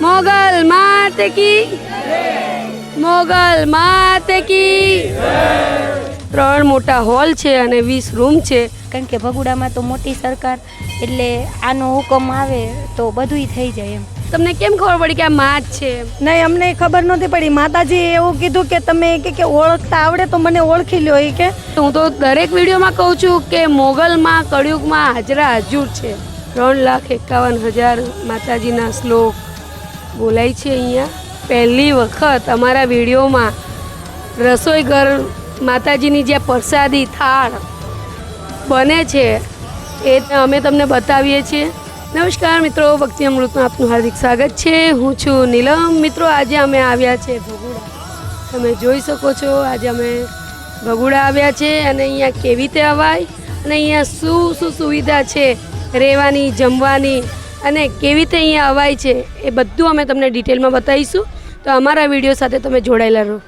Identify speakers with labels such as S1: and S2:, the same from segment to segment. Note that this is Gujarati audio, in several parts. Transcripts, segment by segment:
S1: મોગલ માત કી, મોગલ માત કી। 3 મોટા હોલ છે અને 20 રૂમ છે,
S2: કારણ કે ભગુડામાં તો મોટી સરકાર એટલે આનો હુકમ આવે તો બધુંય થઈ જાય એમ।
S1: તમને કેમ ખબર પડી કે આ માત છે?
S3: નહીં, અમને ખબર નહોતી પડી। માતાજી એવું કીધું કે તમે કે ઓળખતા આવડે તો મને ઓળખી લ્યો એ કે।
S1: હું તો દરેક વિડીયોમાં કહું છું કે મોગલમાં કળિયુગમાં હાજરા હજુર છે। 3,51,000 માતાજીના શ્લોક બોલાય છે અહીંયા। પહેલી વખત અમારા વિડીયોમાં રસોઈ ઘર માતાજીની જે પ્રસાદી થાળ બને છે એ અમે તમને બતાવીએ છીએ। નમસ્કાર મિત્રો, ભક્તિ અમૃતમાં આપનું હાર્દિક સ્વાગત છે। હું છું નીલમ। મિત્રો, આજે અમે આવ્યા છે ભગુડા। તમે જોઈ શકો છો આજે અમે ભગુડા આવ્યા છે અને અહીંયા કેવી રીતે અવાય અને અહીંયા શું શું સુવિધા છે રહેવાની, જમવાની અને કેવી રીતે અહીંયા અવાય છે એ બધું અમે તમને ડિટેલમાં બતાવીશું। તો અમારા વિડીયો સાથે તમે જોડાયેલા રહો।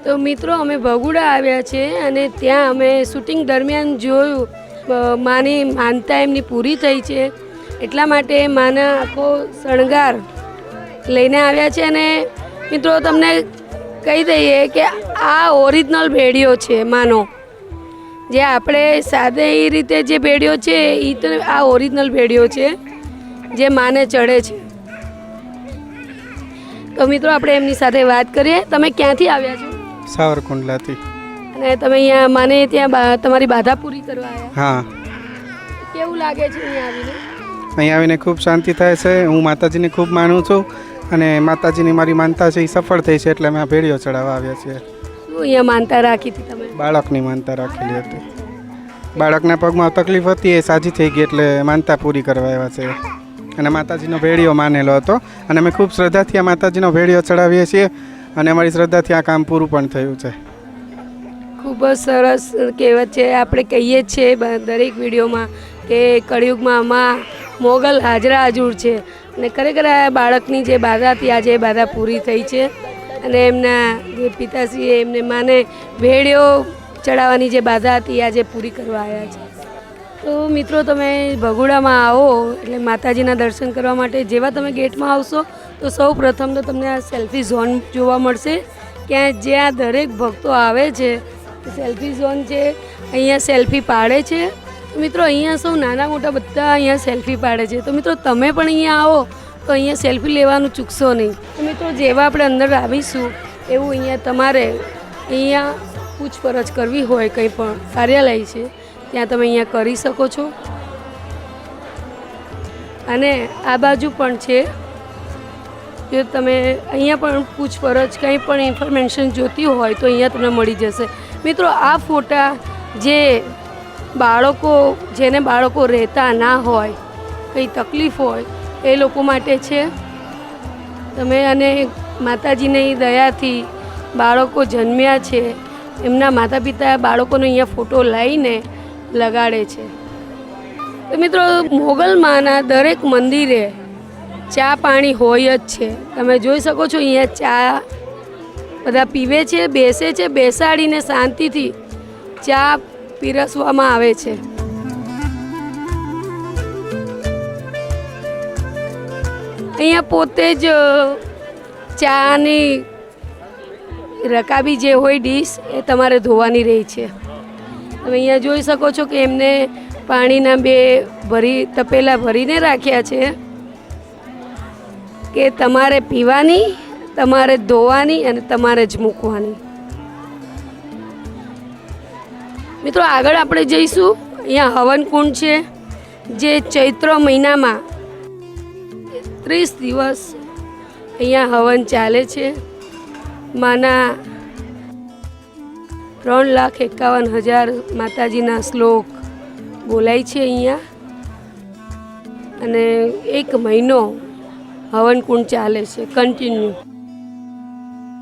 S1: તો મિત્રો, અમે ભગુડા આવ્યા છે અને ત્યાં અમે શૂટિંગ દરમિયાન જોયું માની માનતા એમની પૂરી થઈ છે, એટલા માટે માના આખો શણગાર લઈને આવ્યા છે। અને મિત્રો તમને કહી દઈએ કે આ ઓરિજિનલ ભેડિયો છે માનો, જે આપણે સાદી રીતે જે ભેડિયો છે એ તો આ ઓરિજિનલ ભેડિયો છે જે માને ચડે છે। તો મિત્રો આપણે એમની સાથે વાત કરીએ। તમે ક્યાંથી આવ્યા છો?
S4: સાવરકુંડલાથી।
S1: અને તમે અહીંયા માને ત્યાં તમારી બાધા પૂરી કરવા આવ્યા?
S4: હા।
S1: કેવું લાગે છે અહીંયા આવીને?
S4: અહીં આવીને ખૂબ શાંતિ થાય છે। હું માતાજીને ખૂબ માનું છું અને માતાજીની મારી માનતા છે એ સફળ થઈ છે, એટલે અમે આ ભેડિયો ચડાવવા આવ્યા છીએ।
S1: શું અહીંયા માનતા રાખી હતી તમે?
S4: બાળકની માનતા રાખેલી હતી। બાળકના પગમાં તકલીફ હતી, એ સાજી થઈ ગઈ એટલે માનતા પૂરી કરવા આવ્યા છે। અને માતાજીનો ભેડિયો માનેલો હતો અને અમે ખૂબ શ્રદ્ધાથી આ માતાજીનો ભેડિયો ચડાવીએ છીએ અને અમારી શ્રદ્ધાથી આ કામ પૂરું પણ થયું છે।
S1: ખૂબ જ સરસ કહેવત છે, આપણે કહીએ જ છીએ દરેક વિડીયોમાં કે કળિયુગમાં માં મોગલ હાજરા હજુર છે અને ખરેખર આ બાળકની જે બાધા હતી આજે એ બાધા પૂરી થઈ છે અને એમના જે પિતાશ્રીએ એમને માને ભેડિયો ચડાવવાની જે બાધા હતી આજે પૂરી કરવા આવ્યા છે। તો મિત્રો, તમે ભગુડામાં આવો એટલે માતાજીના દર્શન કરવા માટે જેવા તમે ગેટમાં આવશો તો સૌ પ્રથમ તો તમને આ સેલ્ફી ઝોન જોવા મળશે, કે જ્યાં દરેક ભક્તો આવે છે સેલ્ફી ઝોન છે, અહીંયા સેલ્ફી પાડે છે। તો મિત્રો, અહીંયા સૌ નાના મોટા બધા અહીંયા સેલ્ફી પાડે છે। તો મિત્રો, તમે પણ અહીંયા આવો તો અહીંયા સેલ્ફી લેવાનું ચૂકશો નહીં। તો મિત્રો, જેવા આપણે અંદર આવીશું એવું અહીંયા તમારે અહીંયા પૂછપરછ કરવી હોય, કંઈ પણ કાર્યાલય છે ત્યાં તમે અહીંયા કરી શકો છો। અને આ બાજુ પણ છે, જો તમે અહીંયા પણ પૂછપરછ કંઈ પણ ઇન્ફોર્મેશન જોતી હોય તો અહીંયા તમને મળી જશે। મિત્રો, આ ફોટા જે બાળકો જેને બાળકો રહેતા ના હોય, કંઈ તકલીફ હોય એ લોકો માટે છે। તમે અને માતાજીની દયાથી બાળકો જન્મ્યા છે, એમના માતા પિતા બાળકોનો અહીંયા ફોટો લઈને લગાડે છે। તો મિત્રો, મોગલમાંના દરેક મંદિરે ચા પાણી હોય જ છે। તમે જોઈ શકો છો અહીંયા ચા બધા પીવે છે, બેસે છે, બેસાડીને શાંતિથી ચા પીરસવામાં આવે છે। અહીંયા પોતે જ ચાની રકાબી જે હોય ડીશ એ તમારે ધોવાની રહી છે। તમે અહીંયા જોઈ શકો છો કે એમને પાણીના 2 તપેલા ભરીને રાખ્યા છે કે તમારે પીવાની, તમારે ધોવાની અને તમારે જ મૂકવાની। મિત્રો, આગળ આપણે જઈશું। અહીંયા હવન કુંડ છે, જે ચૈત્ર મહિનામાં 30 દિવસ અહીંયા હવન ચાલે છે। માના 3,51,000 માતાજીના શ્લોક બોલાય છે અહીંયા અને 1 મહિનો હવન કુંડ ચાલે છે કન્ટિન્યુ।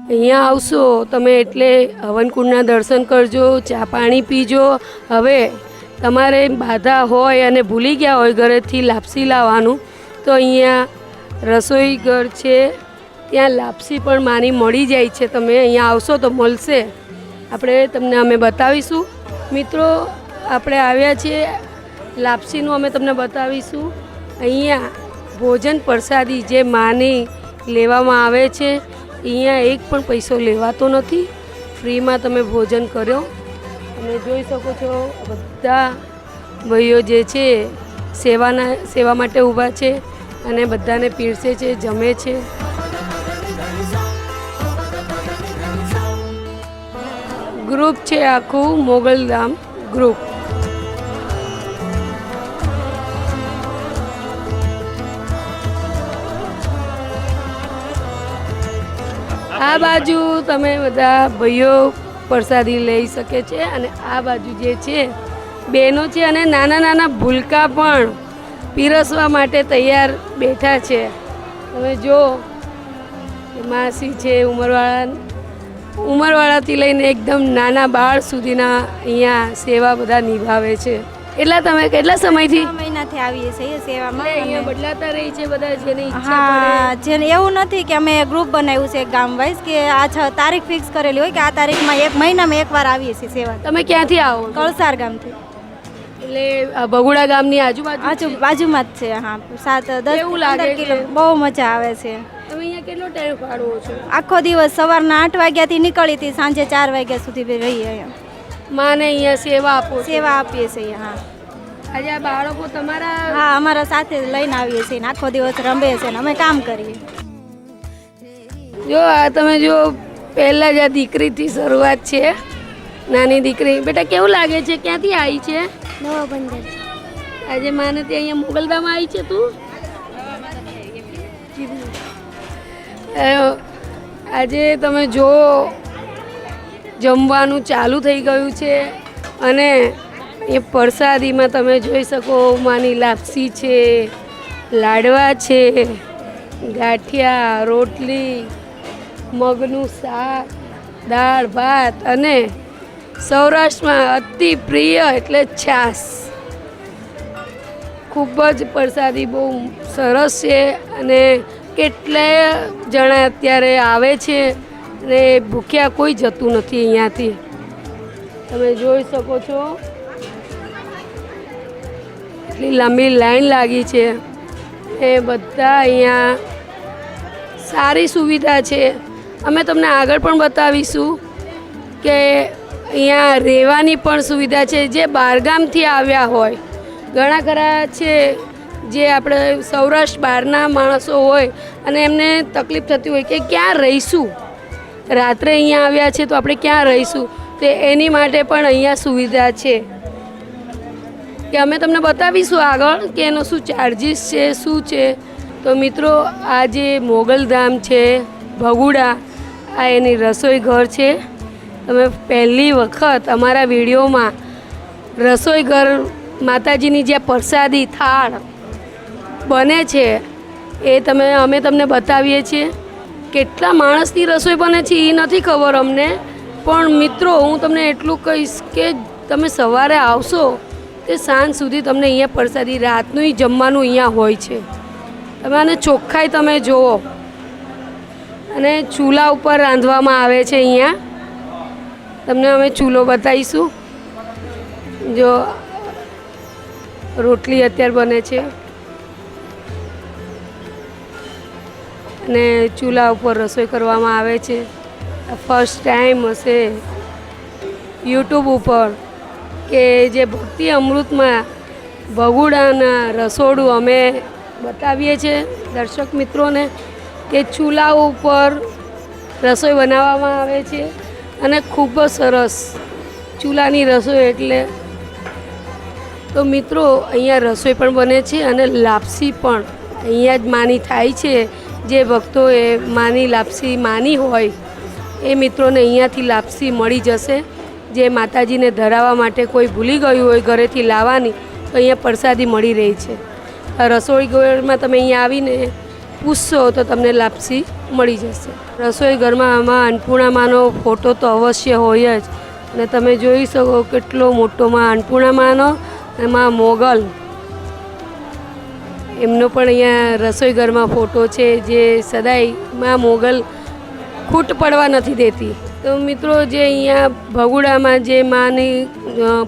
S1: અહીંયા આવશો તમે એટલે હવનકુંડના દર્શન કરજો, ચા પાણી પીજો। હવે તમારે બાધા હોય અને ભૂલી ગયા હોય ઘરેથી લાપસી લાવવાનું તો અહીંયા રસોઈ ઘર છે, ત્યાં લાપસી પણ માની મળી જાય છે। તમે અહીંયા આવશો તો મળશે, આપણે તમને અમે બતાવીશું। મિત્રો, આપણે આવ્યા છીએ લાપસીનું અમે તમને બતાવીશું। અહીંયા ભોજન પ્રસાદી જે માની લેવામાં આવે છે, અહીંયા એક પણ પૈસો લેવાતો નથી, ફ્રીમાં તમે ભોજન કર્યો. તમે જોઈ શકો છો બધા ભાઈઓ જે છે સેવા માટે ઊભા છે અને બધાને પીરસે છે, જમે છે. ગ્રુપ છે આખું મોગલધામ ગ્રુપ. આ બાજુ તમે બધા ભાઈઓ પ્રસાદી લઈ શકે છે અને આ બાજુ જે છે બહેનો છે અને નાના નાના ભૂલકા પણ પીરસવા માટે તૈયાર બેઠા છે. તમે જો માસી છે ઉંમરવાળાથી લઈને એકદમ નાના બાળ સુધીના અહીંયા સેવા બધા નિભાવે છે. કેટલા સમયથી?
S2: 6 મહિનાથી આવીએ છીએ સેવામાં.
S1: અહીંયા બદલાતા રહી છે બધા જેની ઈચ્છા
S2: હા, જેને એવું નથી કે અમે ગ્રુપ બનાવ્યું છે ગામ વાઇઝ કે આ તારીખ ફિક્સ કરેલી હોય કે આ તારીખમાં 1 મહિનામાં એકવાર આવીએ છીએ સેવા.
S1: તમે ક્યાંથી આવો?
S2: કળસાર ગામથી.
S1: એટલે ભગુડા ગામની આજુબાજુ
S2: બાજુમાં જ છે. હા, 7-10
S1: કેવું લાગે છે?
S2: બહુ મજા આવે છે.
S1: તમે અહીંયા કેટલો ટાઈમ ફાળવો છો?
S2: આખો દિવસ સવારના 8 વાગ્યાથી નીકળી હતી, સાંજે 4 વાગ્યા સુધી રહીએ અહીંયા.
S1: માને અહીંયા સેવા આપો છો?
S2: સેવા આપીએ છીએ. હા,
S1: આજે આ બાળકો તમારા?
S2: હા, અમારા સાથે લઈને આવીએ છીએ ને આખો દિવસ રમે છે ને અમે કામ કરીએ.
S1: જો આ તમે જો પહેલાં જ આ દીકરીથી શરૂઆત છે, નાની દીકરી. બેટા કેવું લાગે છે? ક્યાંથી આવી છે?
S2: નવો બંદર.
S1: આજે માને તે અહીંયા મોગલધામ આવી છે તું? આજે તમે જો જમવાનું ચાલુ થઈ ગયું છે અને એ પ્રસાદીમાં તમે જોઈ શકો માની લાપસી છે, લાડવા છે, ગાંઠિયા, રોટલી, મગનું શાક, દાળ ભાત અને સૌરાષ્ટ્રમાં અતિ પ્રિય એટલે છાશ. ખૂબ જ પ્રસાદી બહુ સરસ છે અને કેટલાય જણા અત્યારે આવે છે અને ભૂખ્યા કોઈ જતું નથી અહીંયાથી. તમે જોઈ શકો છો એટલી લાંબી લાઈન લાગી છે. એ બધા અહીંયા સારી સુવિધા છે. અમે તમને આગળ પણ બતાવીશું કે અહીંયા રહેવાની પણ સુવિધા છે. જે બહારગામથી આવ્યા હોય, ઘણા ખરા છે જે આપણે સૌરાષ્ટ્ર બહારના માણસો હોય અને એમને તકલીફ થતી હોય કે ક્યાં રહીશું, રાત્રે અહીંયા આવ્યા છે તો આપણે ક્યાં રહીશું, તે એની માટે પણ અહીંયા સુવિધા છે કે અમે તમને બતાવીશું આગળ કે એનો શું ચાર્જિસ છે, શું છે. તો મિત્રો આ જે મોગલધામ છે ભગુડા, આ એની રસોઈ ઘર છે. તમે પહેલી વખત અમારા વિડીયોમાં રસોઈ ઘર માતાજીની જે પ્રસાદી થાળ બને છે એ અમે તમને બતાવીએ છીએ. કેટલા માણસની રસોઈ બને છે એ નથી ખબર અમને, પણ મિત્રો હું તમને એટલું કહીશ કે તમે સવારે આવશો તે સાંજ સુધી તમને અહીંયા પ્રસાદી, રાતનું જમવાનું અહીંયા હોય છે. તમે આને ચોખ્ખાઈ તમે જુઓ. અને ચૂલા ઉપર રાંધવામાં આવે છે અહીંયા. તમને અમે ચૂલો બતાવીશું. જો રોટલી અત્યારે બને છે અને ચૂલા ઉપર રસોઈ કરવામાં આવે છે. ફર્સ્ટ ટાઈમ હશે યુટ્યુબ ઉપર કે જે ભક્તિ અમૃતમાં ભગુડાના રસોડું અમે બતાવીએ છીએ દર્શક મિત્રોને કે ચૂલા ઉપર રસોઈ બનાવવામાં આવે છે અને ખૂબ જ સરસ ચૂલાની રસોઈ. એટલે તો મિત્રો અહીંયા રસોઈ પણ બને છે અને લાપસી પણ અહીંયા જ માની થાય છે. જે ભક્તોએ માની લાપસી માની હોય એ મિત્રોને અહીંયાથી લાપસી મળી જશે. જે માતાજીને ધરાવવા માટે કોઈ ભૂલી ગયું હોય ઘરેથી લાવવાની, તો અહીંયા પ્રસાદી મળી રહી છે. રસોઈ ઘરમાં તમે અહીંયા આવીને પૂછશો તો તમને લાપસી મળી જશે. રસોઈ ઘરમાં આમાં અન્નપૂર્ણામાનો ફોટો તો અવશ્ય હોય જ. અને તમે જોઈ શકો કેટલો મોટો માં અન્નપૂર્ણામાનો, એમાં મોગલ એમનો પણ અહીંયા રસોઈ ઘરમાં ફોટો છે. જે સદાય માં મોગલ ખૂટ પડવા નથી દેતી. તો મિત્રો જે અહીંયા ભગુડામાં જે માની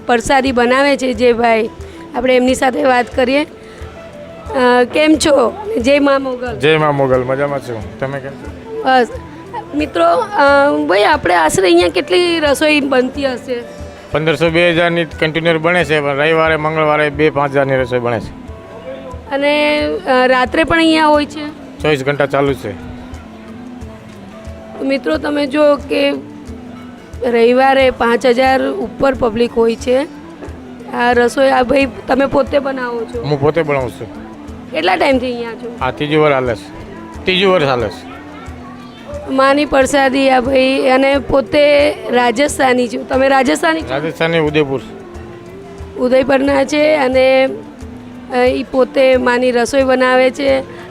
S1: પ્રસાદી બનાવે છે જે ભાઈ, આપણે એમની સાથે વાત કરીએ. કેમ છો? જય મા મોગલ.
S5: જય મા મોગલ. મજામાં છું. તમે કેમ છો?
S1: બસ મિત્રો, ભાઈ આપણે આશરે અહીંયા કેટલી રસોઈ બનતી હશે?
S5: 1500-2000ની કન્ટેનર બને છે, પણ રવિવારે મંગળવારે 2-5000ની રસોઈ બને છે.
S1: અને રાત્રે પણ અહીંયા હોય છે?
S5: 24 ઘંટા ચાલુ છે.
S1: મિત્રો તમે જો કે રવિવારે 5000 ઉપર પબ્લિક હોય છે. આ રસોઈ આ ભાઈ તમે પોતે બનાવો છો?
S5: હું પોતે બનાવું છું.
S1: કેટલા ટાઈમથી અહીંયા છો?
S5: આ ત્રીજું વર્ષ હાલે છે. ત્રીજું વર્ષ હાલે છે.
S1: માની પ્રસાદી આ ભાઈ, અને પોતે રાજસ્થાની છો? તમે રાજસ્થાની છો?
S5: રાજસ્થાનની ઉદયપુર.
S1: ઉદયપુરના છે. અને એ પોતે માની રસોઈ બનાવે છે.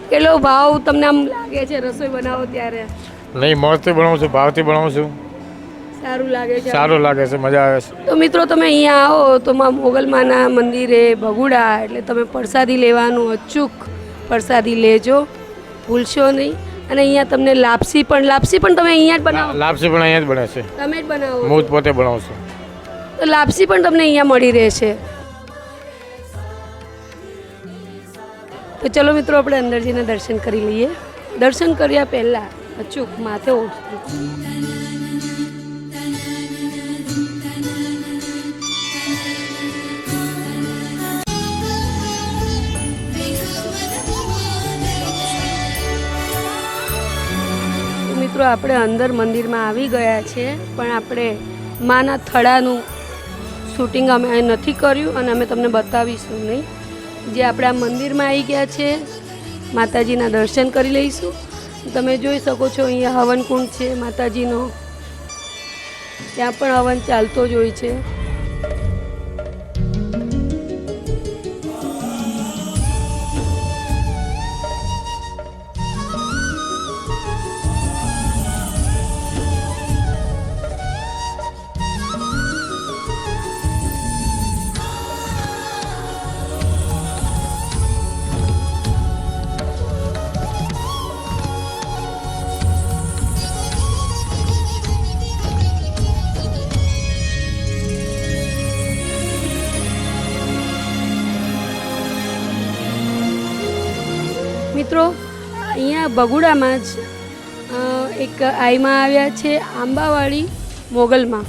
S1: કેટલો ભાવ તમને આમ લાગે છે રસોઈ બનાવો ત્યારે?
S5: નહીં, મોજથી બનાવું છું, ભાવથી બનાવું છું.
S1: સારું લાગે છે?
S5: સારું લાગે છે, મજા આવે છે.
S1: તો મિત્રો તમે અહીંયા આવો તો માં મોગલમાના મંદિરે ભગુડા, એટલે તમે પ્રસાદી લેવાનું અચૂક પ્રસાદી લેજો, ભૂલશો નહીં. અને અહીંયા તમને લાપસી પણ તમે અહીંયા જ બનાવો?
S5: લાપસી પણ અહીંયા જ બને છે.
S1: તમે જ બનાવો?
S5: હું જ પોતે બનાવું છું.
S1: તો લાપસી પણ તમને અહીંયા મળી રહેશે. તો ચલો મિત્રો, આપણે અંદર જઈને દર્શન કરી લઈએ. દર્શન કર્યા પહેલાં અચૂક માથે ઓઢશું. મિત્રો આપણે અંદર મંદિરમાં આવી ગયા છે, પણ આપણે માના થડાનું શૂટિંગ અમે નથી કર્યું અને અમે તમને બતાવીશું નહીં. જે આપણે આ મંદિરમાં આવી ગયા છે, માતાજીના દર્શન કરી લઈશું. તમે જોઈ શકો છો અહીંયા હવનકુંડ છે માતાજીનો, ત્યાં પણ હવન ચાલતો જ હોય છે. મિત્રો અહીંયા ભગુડામાં જ એક આઈમાં આવ્યા છે, આંબાવાડી મોગલમાં.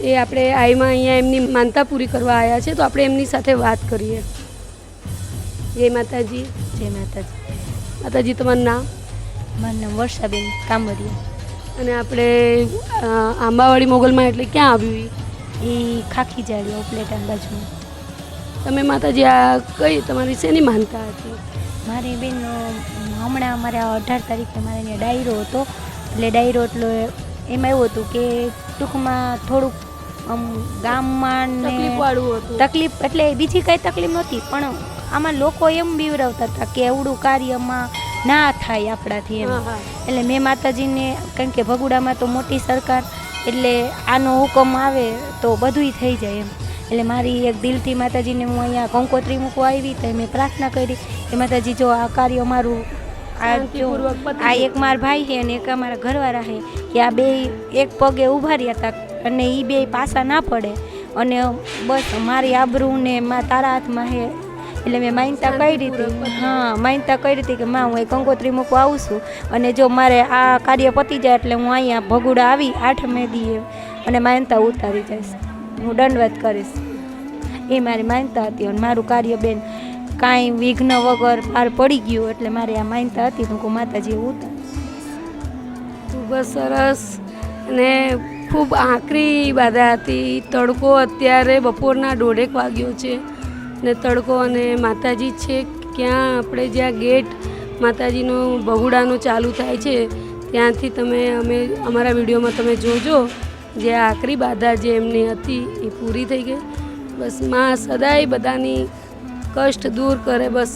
S1: એ આપણે આઈમાં અહીંયા એમની માનતા પૂરી કરવા આવ્યા છે, તો આપણે એમની સાથે વાત કરીએ. જય માતાજી.
S2: જય માતાજી.
S1: માતાજી, તમારું નામ?
S2: મારું નામ વર્ષાબેન કામરિયા.
S1: અને આપણે આંબાવાડી મોગલમાં એટલે ક્યાં આવ્યું?
S2: એ ખાખી જાળી ઉપલેટાન બાજુમાં.
S1: તમે માતાજી આ કઈ તમારી શેની માનતા હતી?
S2: મારી બેન હમણાં અમારા 18 તારીખે મારે અહીંયા ડાયરો હતો, એટલે ડાયરો એટલો એમાં એવું હતું કે ટૂંકમાં થોડુંક ગામમાં
S1: તકલીફવાળું હતું.
S2: તકલીફ એટલે બીજી કાંઈ તકલીફ નહોતી, પણ આમાં લોકો એમ બીવરાવતા હતા કે એવડું કાર્યમાં ના થાય આપણાથી એમ. એટલે મેં માતાજીને, કારણ કે ભગુડામાં તો મોટી સરકાર, એટલે આનો હુકમ આવે તો બધુંય થઈ જાય એમ. એટલે મારી એક દિલથી માતાજીને હું અહીંયા કંકોત્રી મૂકવા આવી, તો મેં પ્રાર્થના કરી કે માતાજી જો આ કાર્ય મારું આ એક મારા ભાઈ છે અને એક અમારા ઘરવાળા છે, કે આ બે એક પગે ઊભા રહ્યા હતા અને એ બે પાછા ના પડે, અને બસ મારી આબરૂ ને તારા હાથમાં છે. એટલે મેં માનતા કરી હતી. હા, માનતા કરી હતી કે માં હું એ કંકોત્રી મૂકવા આવું છું, અને જો મારે આ કાર્ય પતી જાય એટલે હું અહીંયા ભગુડા આવી 8મે દીએ અને માનતા ઉતારી જઈશ, હું દંડવત કરીશ. એ મારી માનતા હતી અને મારું કાર્ય બેન કાંઈ વિઘ્ન વગર પાર પડી ગયું, એટલે મારી આ માનતા હતી તો હું માતાજીએ ઉતારીશ.
S1: ખૂબ જ સરસ. અને ખૂબ આકરી બાધા હતી. તડકો અત્યારે બપોરના 1:30 વાગ્યો છે ને તડકો, અને માતાજી છે ક્યાં આપણે જ્યાં ગેટ માતાજીનું ભગુડાનું ચાલુ થાય છે ત્યાંથી અમારા વિડીયોમાં તમે જોજો, જે આકરી બાધા જે એમની હતી એ પૂરી થઈ ગઈ. બસ માં સદાય બધાની કષ્ટ દૂર કરે. બસ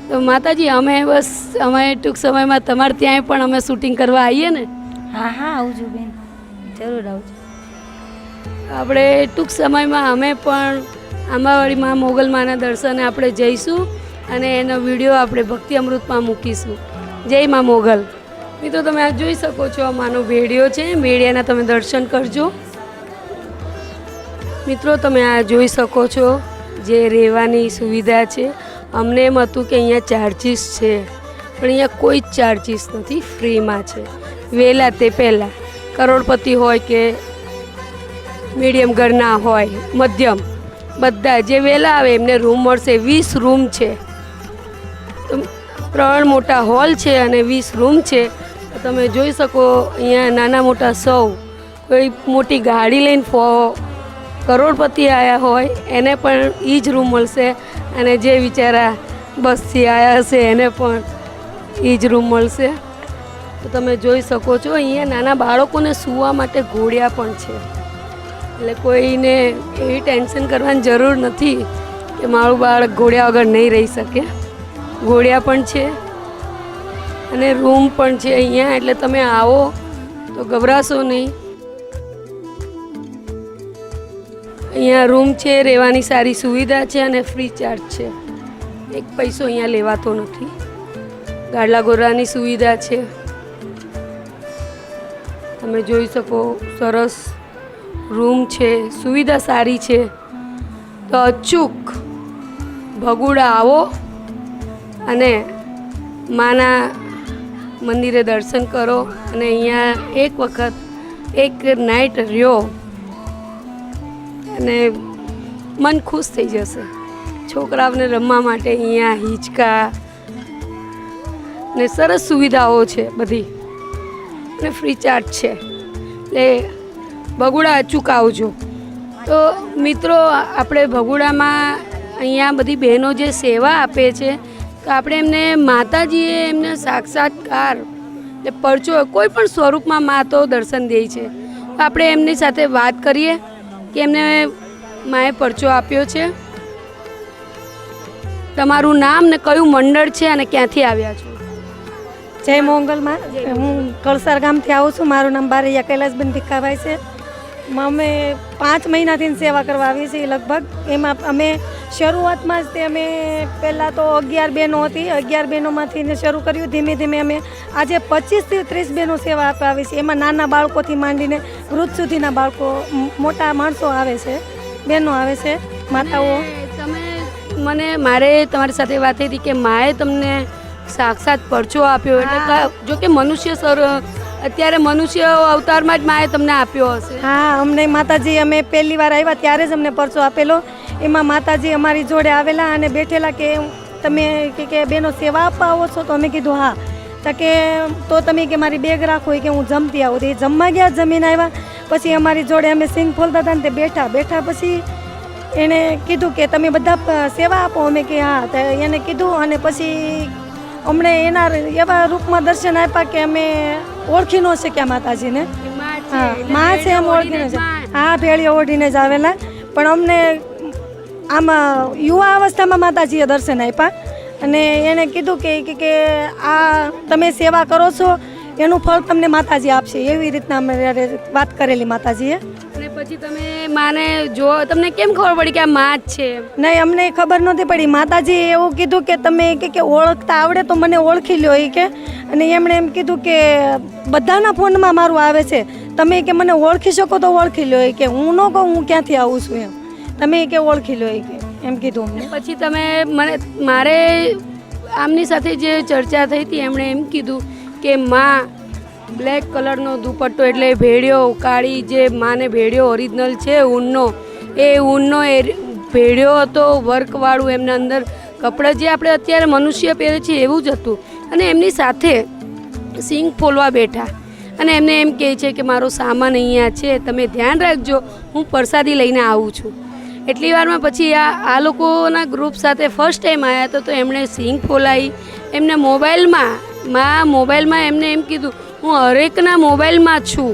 S1: તો માતાજી અમે ટૂંક સમયમાં તમારે ત્યાંય પણ અમે શૂટિંગ કરવા આવીએ ને?
S2: હા હા, આવજો બેન, જરૂર આવજો.
S1: આપણે ટૂંક સમયમાં અમે પણ આંબાવાડીમાં મોગલમાના દર્શને આપણે જઈશું અને એનો વિડીયો આપણે ભક્તિ અમૃતમાં મૂકીશું. જય મા મોગલ. મિત્રો તમે આ જોઈ શકો છો, માનો ભેડિયો છે, ભેડિયાના તમે દર્શન કરજો. મિત્રો તમે આ જોઈ શકો છો જે રહેવાની સુવિધા છે, અમને એમ હતું કે અહીંયા ચાર્જિસ છે, પણ અહીંયા કોઈ જ ચાર્જિસ નથી, ફ્રીમાં છે. વહેલા તે પહેલાં કરોડપતિ હોય કે મીડિયમ ઘરના હોય, મધ્યમ, બધા જે વહેલા આવે એમને રૂમ મળશે. 20 રૂમ છે, 3 મોટા હોલ છે અને 20 રૂમ છે. તો તમે જોઈ શકો અહીંયા નાના મોટા સૌ, કોઈ મોટી ગાડી લઈને કરોડપતિ આવ્યા હોય એને પણ એ જ રૂમ મળશે, અને જે બિચારા બસથી આવ્યા હશે એને પણ એ જ રૂમ મળશે. તો તમે જોઈ શકો છો અહીંયા નાના બાળકોને સૂવા માટે ઘોડિયા પણ છે. એટલે કોઈને એવી ટેન્શન કરવાની જરૂર નથી કે મારું બાળક ઘોડિયા વગર નહીં રહી શકે. ઘોડિયા પણ છે અને રૂમ પણ છે અહીંયા, એટલે તમે આવો તો ગભરાશો નહીં. અહીંયા રૂમ છે, રહેવાની સારી સુવિધા છે અને ફ્રી ચાર્જ છે. એક પૈસો અહીંયા લેવાતો નથી. ગાડલા ગોરાની સુવિધા છે, તમે જોઈ શકો. સરસ રૂમ છે, સુવિધા સારી છે. તો અચૂક ભગુડા આવો અને માના મંદિરે દર્શન કરો અને અહીંયા એક વખત એક નાઇટ રહ્યો અને મન ખુશ થઈ જશે. છોકરાઓને રમવા માટે અહીંયા હિંચકા ને સરસ સુવિધાઓ છે બધી, અને ફ્રી ચાર્જ છે. એટલે ભગુડા અચૂક આવજો. તો મિત્રો, આપણે ભગુડામાં અહીંયા બધી બહેનો જે સેવા આપે છે, તો આપણે એમને માતાજીએ એમને સાક્ષાત્કાર એટલે પરચો કોઈ પણ સ્વરૂપમાં મા તો દર્શન દે છે. તો આપણે એમની સાથે વાત કરીએ કે એમને માએ પરચો આપ્યો છે. તમારું નામ ને કયું મંડળ છે અને ક્યાંથી આવ્યા છો?
S3: જય મોંગલમાં. હું કળસાર ગામથી આવું છું. મારું નામ બારૈયા કૈલાસબેન ભીખાભાઈ છે. અમે 5 મહિનાથી સેવા કરવા આવી છીએ લગભગ. એમાં અમે શરૂઆતમાં જ તે અમે પહેલાં તો 11 બહેનો હતી, 11 બહેનોમાંથી શરૂ કર્યું. ધીમે ધીમે અમે આજે 25 થી 30 બહેનો સેવા આપવા આવી છે. એમાં નાના બાળકોથી માંડીને વૃદ્ધ સુધીના બાળકો, મોટા માણસો આવે છે, બહેનો આવે છે, માતાઓ.
S1: મારે તમારી સાથે વાત થઈ હતી કે માએ તમને સાક્ષાત પરચો આપ્યો, એટલે જો કે મનુષ્ય અત્યારે મનુષ્ય અવતારમાં જ માએ તમને આપ્યો હશે.
S3: હા, અમને માતાજી, અમે પહેલી વાર આવ્યા ત્યારે જ અમને પરચો આપેલો. એમાં માતાજી અમારી જોડે આવેલા અને બેઠેલા કે તમે કે બેનો સેવા આપવા આવો છો? તો અમે કીધું હા. તો કે તો તમે કે મારી બેગ રાખો કે હું જમતી આવું. તો એ જમવા ગયા, જમીને આવ્યા. પછી અમારી જોડે અમે સિંગ ફોલતા હતા ને તે બેઠા પછી એણે કીધું કે તમે બધા સેવા આપો. અમે કે હા. તો એને કીધું અને પછી અમને એના એવા રૂપમાં દર્શન આપ્યા કે અમે ઓળખી ન શક્યા માતાજીને. હા, માં છે એમ ઓળખી ન શક્યા. હા, ભેળીઓ ઓઢીને જ આવેલા. પણ અમને આમાં યુવા અવસ્થામાં માતાજીએ દર્શન આપ્યા અને એણે કીધું કે આ તમે સેવા કરો છો એનું ફળ તમને માતાજી આપશે. એવી રીતના અમે વાત કરેલી માતાજીએ.
S1: અને પછી તમે માને જો તમને કેમ ખબર પડી કે આ માં જ છે?
S3: નહીં, અમને ખબર નહોતી પડી. માતાજીએ એવું કીધું કે તમે કે ઓળખતા આવડે તો મને ઓળખી લ્યો એ કે. અને એમણે એમ કીધું કે બધાના ફોનમાં મારું આવે છે, તમે કે મને ઓળખી શકો તો ઓળખી લ્યો એ કે. હું ન કહું હું ક્યાંથી આવું છું એમ, તમે કે ઓળખી લો એ કે, એમ કીધું અમને.
S1: પછી તમે મારે આમની સાથે જે ચર્ચા થઈ હતી એમણે એમ કીધું કે માં બ્લેક કલરનો દુપટ્ટો એટલે ભેડિયો કાળી જે માને ભેડિયો ઓરિજિનલ છે ઊનનો, એ ઊનનો એ ભેડિયો હતો વર્કવાળું. એમના અંદર કપડાં જે આપણે અત્યારે મનુષ્ય પહેરે છે એવું જ હતું. અને એમની સાથે સિંગ ફોલવા બેઠા અને એમને એમ કહે છે કે મારો સામાન અહીંયા છે, તમે ધ્યાન રાખજો, હું પ્રસાદી લઈને આવું છું. એટલી વારમાં પછી આ લોકોના ગ્રુપ સાથે ફર્સ્ટ ટાઈમ આવ્યા હતા. તો એમણે સિંગ ફોલાવી. એમને મોબાઈલમાં એમને એમ કીધું હું હરેકના મોબાઈલમાં છું.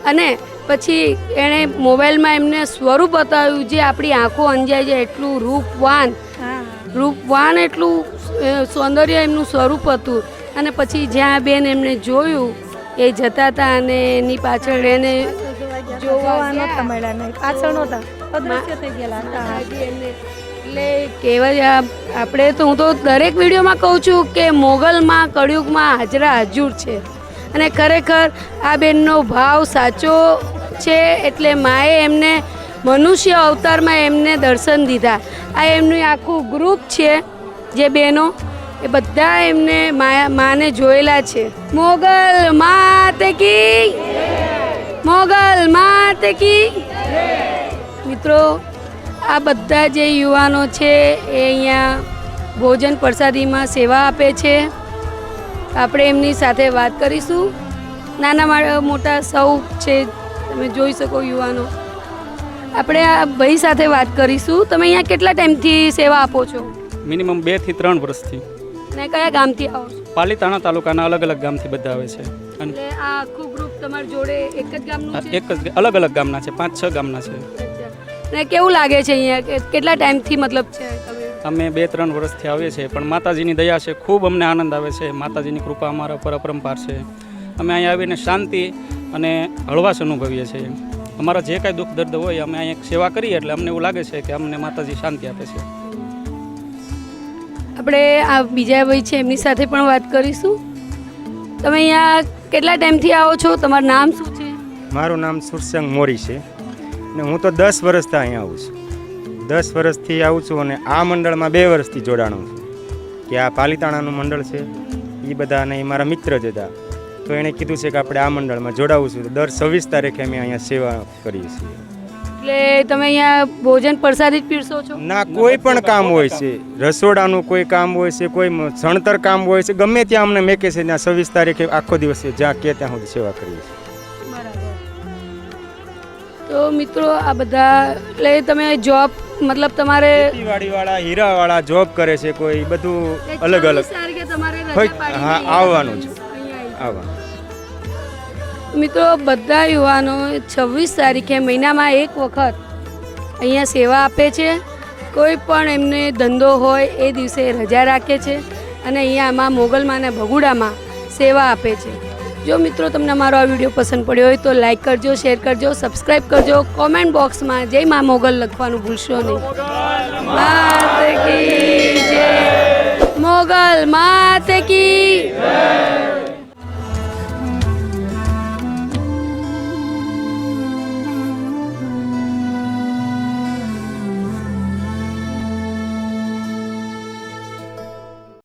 S1: અને પછી એણે મોબાઈલમાં એમને સ્વરૂપ બતાવ્યું જે આપણી આંખો અંજાઈ જાય એટલું રૂપવાન એટલું સૌંદર્ય એમનું સ્વરૂપ હતું. અને પછી જ્યાં બેન એમને જોયું એ જતા હતા અને એની પાછળ એને
S3: જોવા નહોતા મળ્યા, નહીં પાછળ નહોતા, અદૃશ્ય થઈ ગયેલા હતા.
S1: એટલે કહેવાય આપણે તો હું તો દરેક વિડીયોમાં કહું છું કે મોગલમાં કળિયુગમાં હાજરા હજુર છે. અને ખરેખર આ બેનનો ભાવ સાચો છે. એટલે માએ એમને મનુષ્ય અવતારમાં એમને દર્શન દીધા. આ એમનું આખું ગ્રુપ છે જે બહેનો એ બધા એમને માને જોયેલા છે. મોગલ માત કી, મોગલ માત કી. મિત્રો આ બધા જે યુવાનો છે એ અહીંયા ભોજન પ્રસાદીમાં સેવા આપે છે. આપણે એમની સાથે વાત કરીશું. નાના મોટા સૌ છે, તમે જોઈ શકો યુવાનો. આપણે આ ભાઈ સાથે વાત કરીશું. તમે અહીંયા કેટલા ટાઈમથી સેવા આપો છો?
S6: મિનિમમ 2 થી 3 વર્ષથી.
S1: ને કયા ગામથી આવો છો?
S6: પાલીતાણા તાલુકાના અલગ અલગ ગામથી બધા આવે છે. અને
S1: એટલે આ આખું ગ્રુપ તમારી જોડે એક જ ગામનું છે?
S6: એક જ અલગ અલગ ગામના છે, 5-6 ગામના છે.
S1: ને કેવું લાગે છે અહીંયા? કેટલા ટાઈમથી મતલબ છે તમે?
S6: અમે 2-3 વર્ષથી આવીએ છીએ, પણ માતાજીની દયા છે, ખૂબ અમને આનંદ આવે છે. માતાજીની કૃપા અમારા પર અપરંપાર છે. અમે અહીંયા આવીને શાંતિ અને હળવાશ અનુભવીએ છીએ. અમારા જે કાંઈ દુઃખ દર્દ હોય અમે અહીંયા સેવા કરીએ એટલે અમને એવું લાગે છે કે અમને માતાજી શાંતિ આપે છે.
S1: આપણે આ બીજા ભાઈ છે એમની સાથે પણ વાત કરીશું. તમે અહીંયા કેટલા ટાઈમથી આવો છો? તમારું નામ શું છે?
S7: મારું નામ સુરસંગ મોરી છે ને હું તો 10 વર્ષથી અહીંયા આવું છું. 10 વર્ષથી આવું છું અને આ મંડળમાં 2 વર્ષથી જોડાણો છું. કે આ પાલીતાણાનું મંડળ છે એ બધા અને એ મારા મિત્ર જ હતા, તો એણે કીધું છે કે આપણે આ મંડળમાં જોડાવું છું. તો દર 26 તારીખે અમે અહીંયા સેવા કરીએ છીએ.
S1: એટલે તમે અહીંયા ભોજન પ્રસાદી જ પીરસો છો?
S7: ના, કોઈ પણ કામ હોય છે, રસોડાનું કોઈ કામ હોય છે, કોઈ સણતર કામ હોય છે, ગમે ત્યાં અમને મેકે છે. ત્યાં 26 તારીખે આખો દિવસ જ્યાં કે ત્યાં સુધી સેવા કરીએ છીએ.
S1: બરાબર. તો મિત્રો આ બધા એટલે તમે જોબ મતલબ તમારે
S7: ખેતીવાડીવાળા, હીરાવાળા જોબ કરે છે, કોઈ બધું અલગ અલગ. હા, આવવાનું છે, આવવાનું.
S1: મિત્રો બધા યુવાનો 26 તારીખે મહિનામાં એક વખત અહીંયા સેવા આપે છે. કોઈ પણ એમને ધંધો હોય એ દિવસે રજા રાખે છે અને અહીંયા આમાં મોગલમાના ભગુડામાં સેવા આપે છે. જો મિત્રો તમને મારો આ વિડીયો પસંદ પડ્યો હોય તો લાઈક કરજો, શેર કરજો, સબસ્ક્રાઈબ કરજો. કોમેન્ટ બોક્સમાં જય મા મોગલ લખવાનું ભૂલશો નહીં. માત કી જય, મોગલ માત કી.